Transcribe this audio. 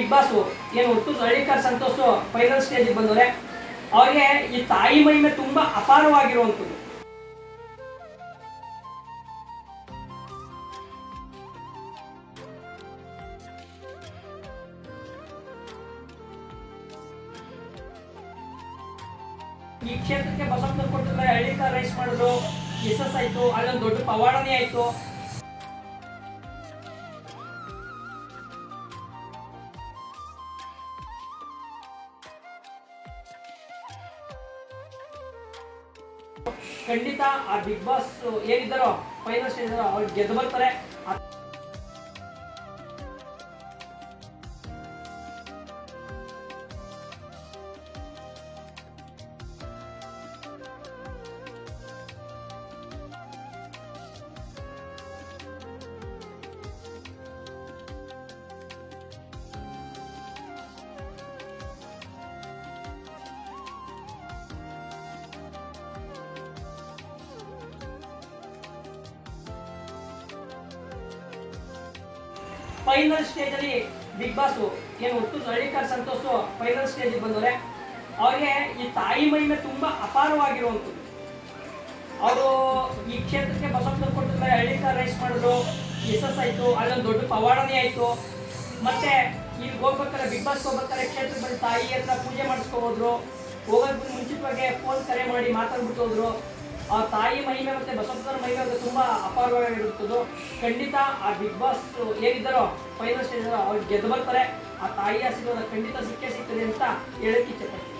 Big boss ಏನು ಒಟ್ಟು Hallikar Santosh final ಸ್ಟೇಜಿಗೆ ಬಂದವ್ರೆ. ಅವ್ರಿಗೆ ಈ ತಾಯಿ ಮಹಿಮೆ ತುಂಬಾ ಅಪಾರವಾಗಿರುವಂಥದ್ದು. ಈ ಕ್ಷೇತ್ರಕ್ಕೆ ಬಸವಣ್ಣವ್ರು ಕೊಟ್ಟಿದ್ರೆ ಹಳ್ಳಿಕಾರ್ ರೈಸ್ ಮಾಡಿದ್ರು, ಯಶಸ್ ಆಯ್ತು, ಅಲ್ಲೊಂದು ದೊಡ್ಡ ಪವಾಡನೇ ಆಯ್ತು. ಖಂಡಿತ ಆ ಬಿಗ್ ಬಾಸ್ ಏನಿದ್ದಾರೋ ಫೈನಲ್ ಸ್ಟೇಜ್ ಅವ್ರು ಗೆದ್ದು ಬರ್ತಾರೆ. ಫೈನಲ್ ಸ್ಟೇಜ್ ಅಲ್ಲಿ ಬಿಗ್ ಬಾಸ್ ಏನು ಒಟ್ಟು ಹಳ್ಳಿಕಾರ್ ಸಂತೋಷ್ ಫೈನಲ್ ಸ್ಟೇಜಿಗೆ ಬಂದವ್ರೆ. ಅವ್ರಿಗೆ ಈ ತಾಯಿ ಮಹಿಮೆ ತುಂಬಾ ಅಪಾರವಾಗಿರುವಂಥದ್ದು. ಅವರು ಈ ಕ್ಷೇತ್ರಕ್ಕೆ ಬಸವಣ್ಣವ್ರು ಕೊಟ್ಟಿದ್ರೆ ಹಳ್ಳಿಕಾರ್ ರೈಸ್ ಮಾಡಿದ್ರು, ಯಶಸ್ ಆಯ್ತು, ಅಲ್ಲೊಂದು ದೊಡ್ಡ ಪವಾಡನೇ ಆಯ್ತು. ಮತ್ತೆ ಈಗ ಹೋಗ್ಬೇಕಾದ್ರೆ ಬಿಗ್ ಬಾಸ್ ಹೋಗ್ಬೇಕಾದ್ರೆ ಕ್ಷೇತ್ರಕ್ಕೆ ಬಂದು ತಾಯಿ ಹತ್ರ ಪೂಜೆ ಮಾಡಿಸ್ಕೋಬೋದ್ರು. ಹೋಗೋದಕ್ಕೆ ಮುಂಚಿತವಾಗಿ ಫೋನ್ ಕರೆ ಮಾಡಿ ಮಾತಾಡ್ಬಿಟ್ಟು ಹೋದ್ರು. ಆ ತಾಯಿ ಮಹಿಮೆ ಮತ್ತೆ ಬಸವಣ್ಣನ ಮಹಿಮೆ ತುಂಬಾ ಅಪಾರವಾಗಿರುತ್ತದೆ. ಖಂಡಿತ ಆ ಬಿಗ್ ಬಾಸ್ ಏನಿದ್ದಾರೋ ಫೈನಲ್ ಸ್ಟೇಜ್ ಅವ್ರು ಗೆದ್ದು ಬರ್ತಾರೆ. ಆ ತಾಯಿ ಆಶೀರ್ವಾದ ಖಂಡಿತ ಸಿಕ್ಕೇ ಸಿಗ್ತದೆ ಅಂತ ಹೇಳಕ್ಕೆ ಇಚ್ಛೆಪಡ್ತೀನಿ.